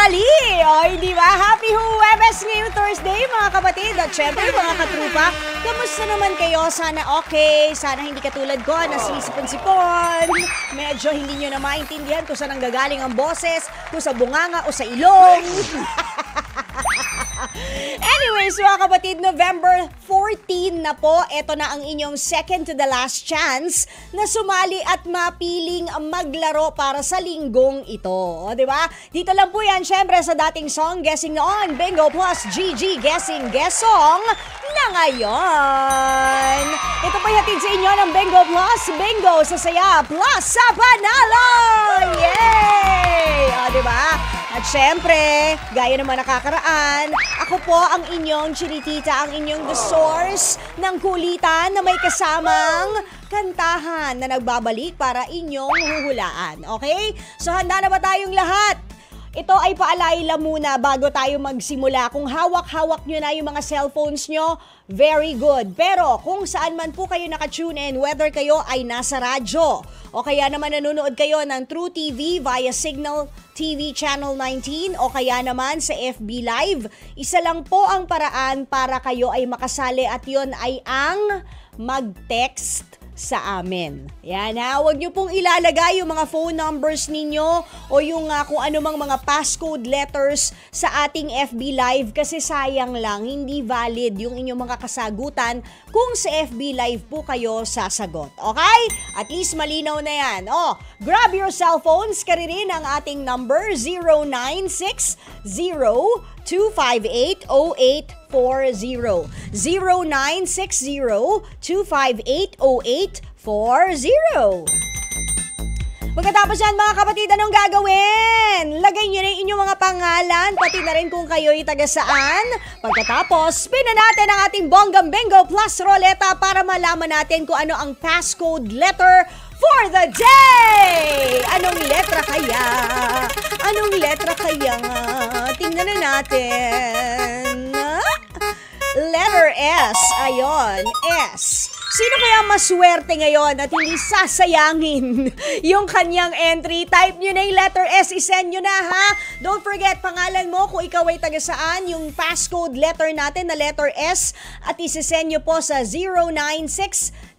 dali! O, hindi ba? Happy Huwebes ngayong Thursday, mga kapatid. At syempre, mga katrupa, kamusta naman kayo? Sana okay. Sana hindi katulad ko na sisipon-sipon. Medyo hindi nyo na maintindihan kung saan ang gagaling ang boses, kung sa bunganga o sa ilong. Anyways, mga kapatid, November 14 na po. Ito na ang inyong second to the last chance na sumali at mapiling maglaro para sa linggong ito. O, diba? Dito lang po yan, syempre, sa dating song Guessing On, Bingo Plus GG Guessing Guess Song na ngayon. Ito po hatid sa inyo ng Bingo Plus, Bingo sa saya, plus sa panalo! Yay! O, diba? At syempre, gaya naman nakakaraan, ako po ang inyong chinitita, ang inyong the source ng kulitan na may kasamang kantahan na nagbabalik para inyong huhulaan. Okay? So handa na ba tayong lahat? Ito ay paalala muna bago tayo magsimula. Kung hawak-hawak nyo na yung mga cellphones nyo, very good. Pero kung saan man po kayo nakatune in, whether kayo ay nasa radyo o kaya naman nanonood kayo ng True TV via Signal TV Channel 19 o kaya naman sa FB Live, isa lang po ang paraan para kayo ay makasali at yon ay ang mag-text sa amin. Yan ha, huwag nyo pong ilalagay yung mga phone numbers ninyo o yung kung anumang mga passcode letters sa ating FB Live kasi sayang lang, hindi valid yung inyong mga kasagutan kung sa FB Live po kayo sasagot. Okay? At least malinaw na yan. Oh, grab your cellphones, karirin ang ating number 0960-258-0840. 0960-258-0840. Pagkatapos yan, mga kapatid, anong gagawin? Lagay nyo na inyong mga pangalan, pati na rin kung kayo'y taga saan. Pagkatapos, pinan natin ang ating Bonggang Bingo Plus Roleta para malaman natin kung ano ang passcode letter for the day! Anong letra kaya? Anong letra kaya? Tingnan na natin. Letter S. Ayon, S. Sino kaya maswerte ngayon at hindi sasayangin yung kanyang entry? Type nyo na yung letter S, isend nyo na ha. Don't forget, pangalan mo kung ikaw ay taga saan, yung passcode letter natin na letter S at isisend nyo po sa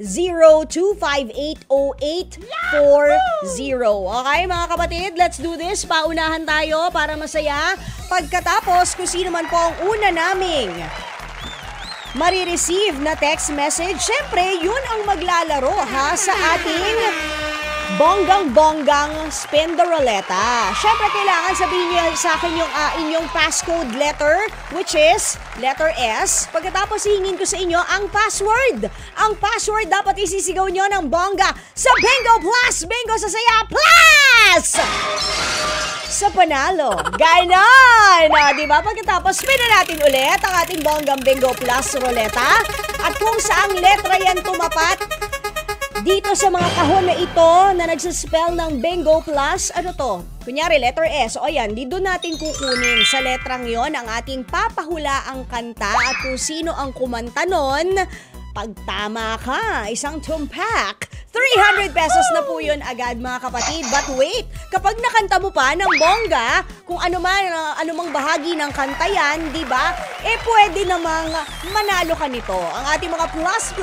0960-258-0840. Okay mga kapatid, let's do this. Paunahan tayo para masaya. Pagkatapos, kung sino man po ang una naming marireceive na text message, syempre, yun ang maglalaro ha sa ating bonggang-bonggang spin the roleta. Syempre, kailangan sabihin niyo sa akin yung inyong passcode letter, which is letter S. Pagkatapos, hihingin ko sa inyo ang password. Ang password dapat isisigaw nyo ng bongga sa Bingo Plus! Bingo sa saya Plus! Sa panalo. Ganon! Diba? Pagkatapos, pinan natin ulit ang ating Bonggang Bingo Plus Roleta. At kung saang letra yan tumapat, dito sa mga kahon na ito na nagsaspell ng Bingo Plus, ano to? Kunyari, letter S. O yan, dito natin kukunin sa letrang yon ang ating papahulaang kanta at kung sino ang kumanta nun, pag tama ka, isang tumpak. 300 pesos na po yun agad mga kapatid. But wait, kapag nakanta mo pa ng bongga, kung anumang bahagi ng kanta yan, di ba? Pwede namang manalo ka nito. Ang ating mga plus,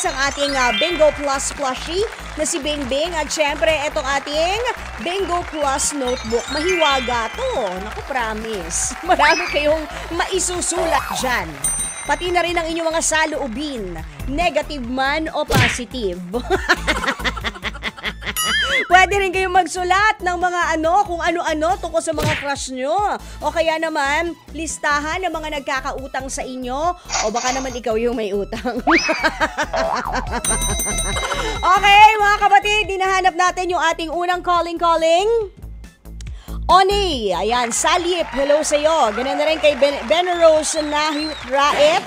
ang ating Bingo Plus plushie na si Bing Bing. At syempre, itong ating Bingo Plus notebook. Mahiwaga to. Naku, promise. Marami kayong maisusulat dyan. Pati na rin ang inyong mga saloobin, negative man o positive. Pwede rin kayong magsulat ng mga kung ano-ano tungkol sa mga crush nyo. O kaya naman, listahan ng mga nagkakautang sa inyo. O baka naman ikaw yung may utang. Okay, mga kapatid, dinahanap natin yung ating unang calling. Oni, ayan, Salip, hello sa'yo. Ganun na rin kay Benaros Raep,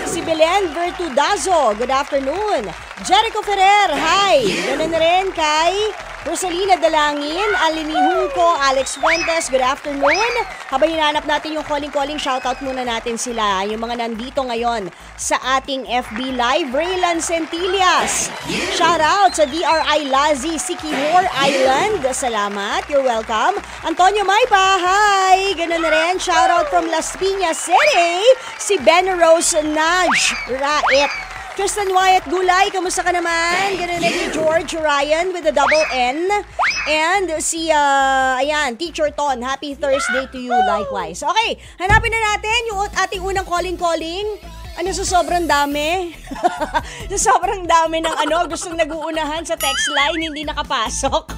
si Belen Vertudazo, good afternoon. Jericho Ferrer, hi. Ganun na rin kay Rosalina Dalangin, Alini Hunco, Alex Fuentes, good afternoon. Habang hinanap natin yung calling, shoutout muna natin sila. Yung mga nandito ngayon sa ating FB Live, Raylan Centillas. Shoutout sa DRI Lazi, Sikihor Island. Salamat, you're welcome. Antonio Maypa, hi. ganun na rin. Shoutout from Las Piñas City, si Ben Rose Nudge Rait. Tristan Wyatt Gulay, kamusta ka naman? Ganun na rin George Ryan with a double N. And si, ayan, Teacher Ton, happy Thursday to you likewise. Okay, hanapin na natin yung ating unang calling. Ano sa sobrang dami? Sa sobrang dami ng gustong nag-uunahan sa text line, hindi nakapasok.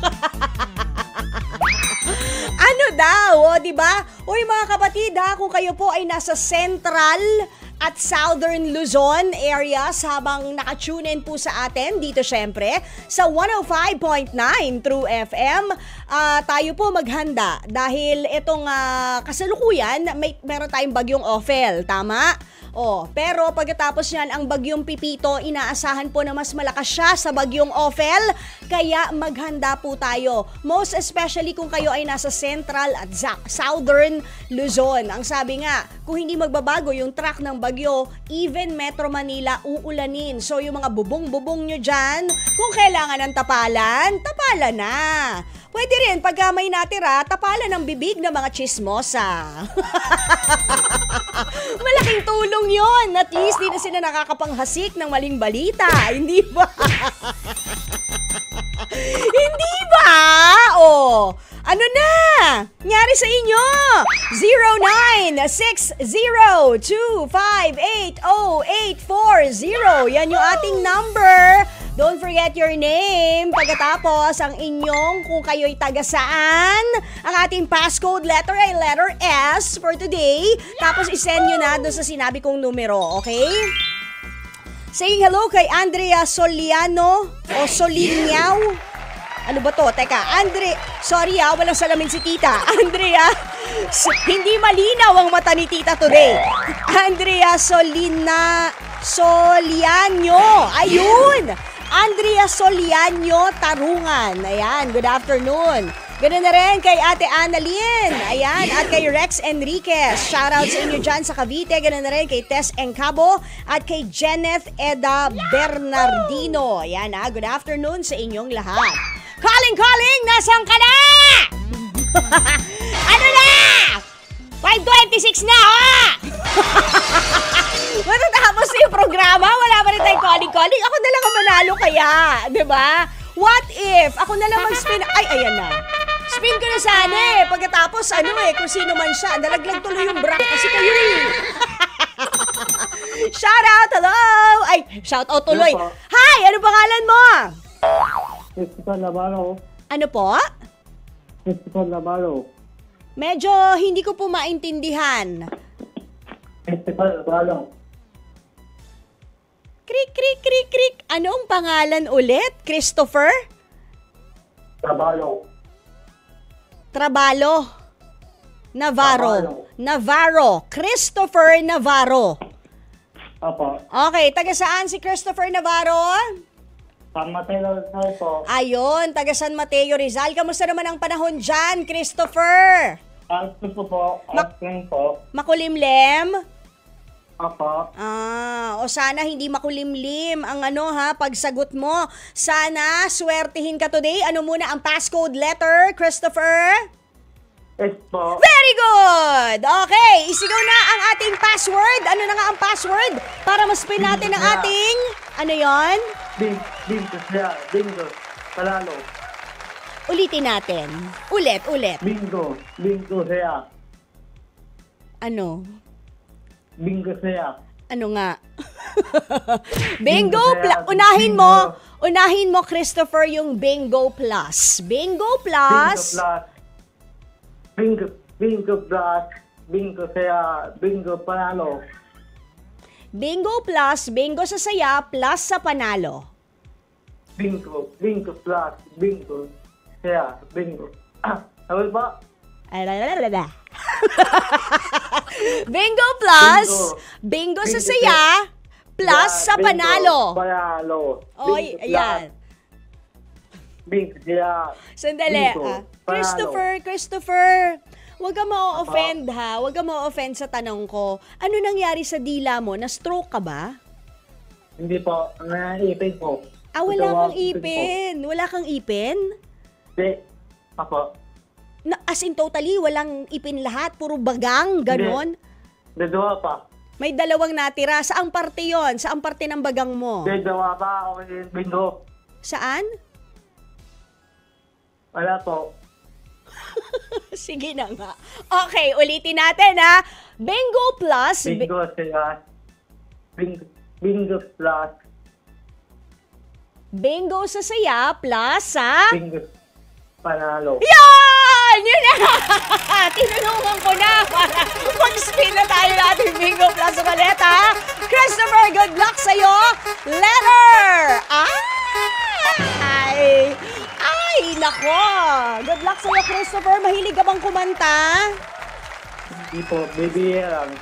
Ano daw, di ba? Uy mga kapatid kung kayo po ay nasa Central at Southern Luzon areas habang nakatune in po sa atin dito syempre sa 105.9 True FM, tayo po maghanda dahil itong kasalukuyan meron tayong bagyong Ophel, tama? Pero pagkatapos niyan ang bagyong Pipito, inaasahan po na mas malakas siya sa bagyong Ophel, kaya maghanda po tayo. Most especially kung kayo ay nasa Central at Southern Luzon. Ang sabi nga, kung hindi magbabago yung track ng bagyo, even Metro Manila uulanin. So yung mga bubong-bubong nyo dyan, kung kailangan ng tapalan na. Pwede rin, pagka may natira, tapalan ng bibig ng mga chismosa. Malaking tulong yon. At least di na sila nakakapanghasik ng maling balita. Hindi ba? Hindi ba? Ano na? Nyari sa inyo? 096025808040. Yan yung ating number. Don't forget your name. Pagkatapos, ang inyong kung kayo'y taga saan. Ang ating passcode letter ay letter S for today. Tapos isend nyo na doon sa sinabi kong numero, okay? Saying hello kay Andrea Soliano o Soliniao. Ano ba to? Teka, sorry walang salamin si tita. Andrea, hindi malinaw ang mata ni tita today. Andrea Soliano. Ayun! Andrea Soliano Tarungan. Ayan, good afternoon. Ganun na rin kay Ate Annalyn. Ayan, at kay Rex Enriquez. Shoutout sa inyo dyan sa Cavite. Ganun na rin kay Tess Encabo at kay Jeneth Eda Bernardino. Ayan good afternoon sa inyong lahat. Calling! Nasaan ka na? Ano na? 5:26 na Matatapos na yung programa, wala pa rin tayong calling. Ako na lang ang manalo kaya, di ba? What if? Ako na lang mag-spin. Ay, ayan na. Spin ko na sana Pagkatapos, kung sino man siya, nalaglag tuloy yung bra kasi kayo Shout out, hello! Ay, shout out tuloy. Hi, ano pangalan mo? Christopher Navarro. Ano po? Christopher Navarro. Medyo hindi ko po maintindihan. Christopher Navarro. Krik. Anong pangalan ulit? Christopher? Trabalo. Navarro. Christopher Navarro. Opo. Okay, taga saan si Christopher Navarro? San Mateo Rizal po. Ayun, taga San Mateo Rizal. Kamusta naman ang panahon dyan, Christopher? Asking po. Makulimlem? Opo. O sana hindi makulimlim ang pagsagot mo. Sana swertihin ka today. Ano muna ang passcode letter, Christopher? S po. Very good! Okay, isigaw na ang ating password. Ano na nga ang password? Para ma-spin natin ang ating... Ano yon? Bingo. Panalo. Ulitin natin. Ulit. Bingo siya. Ano? Bingo siya. Ano nga? Bingo plus. Unahin mo, Christopher, yung Bingo Plus. Bingo Plus. Bingo plus. Bingo siya. Bingo panalo. Bingo Plus, bingo sa saya, plus sa panalo. Bingo plus. Bingo siya. Bingo. Ano ba? Bingo Plus, bingo sa saya, plus sa panalo. Oy, ayan. Bingo siya. Sandali. Bingo, Christopher, huwag ka ma-offend ha. Huwag ka ma-offend sa tanong ko. Ano nangyari sa dila mo? Na-stroke ka ba? Hindi po. Naipin po. Wala kang ipin. Wala kang ipin? Hindi. Apo. As in totally, walang ipinlahat, puro bagang, ganon. Dalawa pa. May dalawang natira. Saang parte yon? Saang parte ng bagang mo? Dalawa pa. Okay, bingo. Saan? Wala po. Sige na nga. Okay, ulitin natin ha. Bingo plus... Bingo sila. Bingo plus. Bingo sa saya plus sa... Bingo panalo. Yan! Yun na! Tinulungan ko na para mag-spin na tayo natin bingo plus sa paleta. Christopher, good luck sa'yo. Letter! Ay, nako. Good luck sa'yo, Christopher. Mahilig ka bang kumanta? Hindi po, baby lang.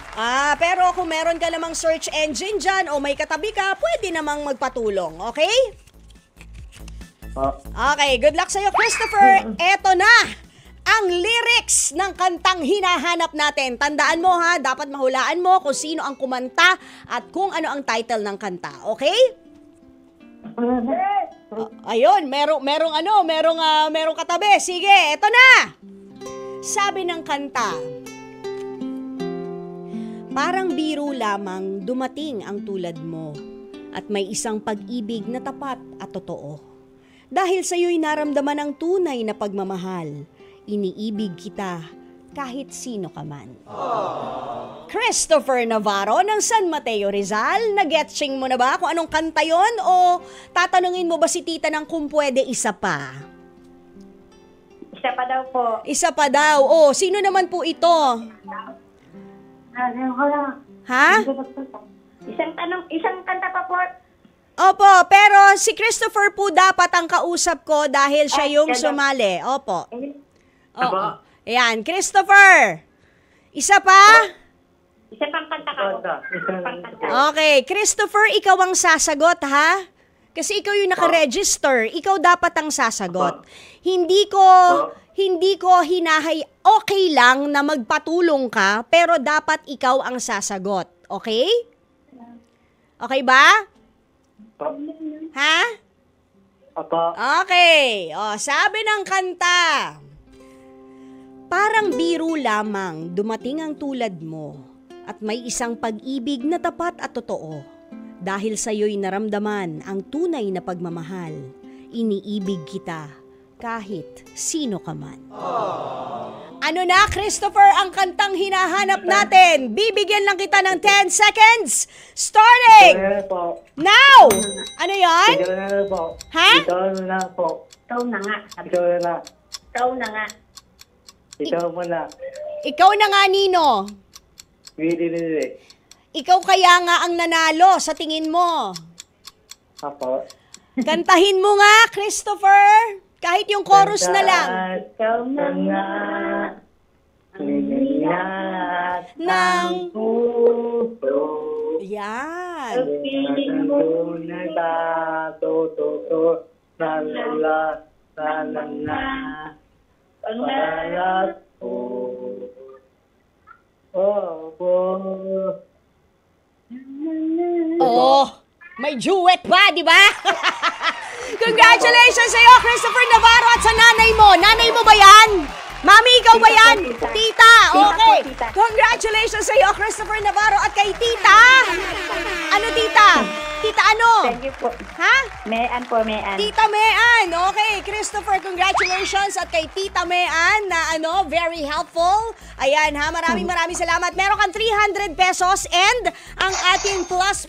Pero kung meron ka namang search engine dyan o may katabi ka, pwede namang magpatulong, okay? Okay, good luck sa'yo, Christopher. Eto na ang lyrics ng kantang hinahanap natin. Tandaan mo ha, dapat mahulaan mo kung sino ang kumanta at kung ano ang title ng kanta, okay? Ayun, merong katabi. Sige, eto na. Sabi ng kanta, parang biro lamang dumating ang tulad mo at may isang pag-ibig na tapat at totoo. Dahil sa'yo'y naramdaman ang tunay na pagmamahal, iniibig kita kahit sino ka man. Christopher Navarro ng San Mateo Rizal, nag-getching mo na ba kung anong kanta yon o tatanungin mo ba si tita ng kung pwede isa pa? Isa pa daw po. Isa pa daw. Sino naman po ito? Ha? Isang kanta pa po. Opo, pero si Christopher po dapat ang kausap ko dahil siya yung sumali. Opo. Oo. Ayan, Christopher. Isa pa? Isa pang kanta ka po. Okay, Christopher, ikaw ang sasagot ha? Kasi ikaw yung naka-register. Ikaw dapat ang sasagot. Hindi ko okay lang na magpatulong ka, pero dapat ikaw ang sasagot. Okay? Okay ba? Ha? Okay. Sabi ng kanta, parang biro lamang dumating ang tulad mo at may isang pag-ibig na tapat at totoo. Dahil sa'yo'y naramdaman ang tunay na pagmamahal, iniibig kita kahit sino ka man. Ano na, Christopher, ang kantang hinahanap natin? Bibigyan lang kita ng 10 seconds. Starting! Now! Ano yan? Ha? Ikaw na po. Ikaw na nga. Ikaw na. Ikaw na nga. Ikaw mo na. Ikaw na nga, Nino. Wili. Ikaw kaya nga ang nanalo sa tingin mo. Apo. Kantahin mo nga, Christopher. Kahit yung chorus na lang. Ikaw na nga. Liniyat ng puso. Yan. Piling mo na datoto. Nalala. Nalala. Palat po. May duet pa, di ba? Congratulations sa iyo, Christopher Navarro, at sa nanay mo. Nanay mo ba yan? Mami, ikaw ba yan? Tita, okay. Congratulations sa iyo, Christopher Navarro, at kay tita. Ano, tita? Tita ano? Thank you po. Ha? Mean po, Mean. Tita Mean. Okay, Christopher, congratulations at kay Tita Mean na very helpful. Ayan ha, maraming salamat. Meron kang 300 pesos and ang ating plus,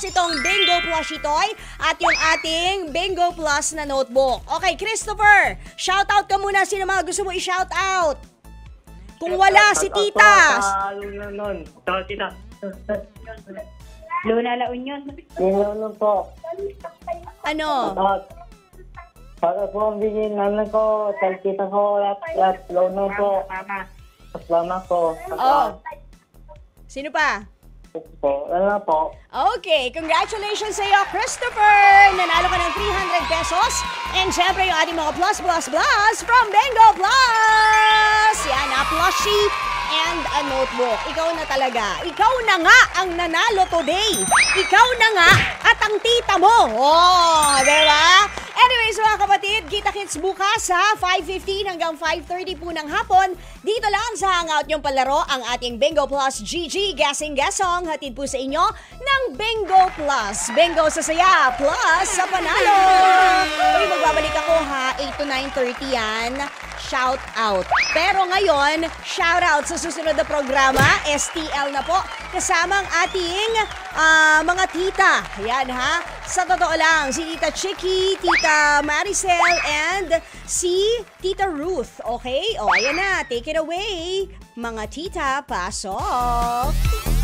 itong Bingo Plushie Toy at yung ating Bingo Plus na notebook. Okay, Christopher, shout out ka muna. Sino mga gusto mo i-shout out? Kung wala, si Tita. Tita. Luna La Union. Ano po? Ano? Para po ang bigyan namin ko, talkita ko, at lono po. At mama ko. Sino pa? Po. Ano po? Okay, congratulations sa iyo, Christopher! Nanalo ka ng 300 pesos. And syempre yung ating mga plus from Bingo Plus! Yan, plushie and a notebook. Ikaw na talaga. Ikaw na nga ang nanalo today. Ikaw na nga at ang tita mo. Diba? Anyways, mga kapatid, kita-kits bukas ha, 5:15 hanggang 5:30 po ng hapon. Dito lang sa Hangout Niyong Palaro ang ating Bingo Plus GG Guessing Guessong. Hatid po sa inyo ng Bingo Plus. Bingo sa saya, plus sa panalo. Uy, magbabalik ako ha, 8 to 9:30 yan. Shout out. Pero ngayon, shout out sa susunod na programa, STL na po, kasama ang ating mga tita. Ayan ha. Sa totoo lang, si Tita Chicky, Tita Maricel, and si Tita Ruth. Okay? O, ayan na. Take it away. Mga tita, pasok.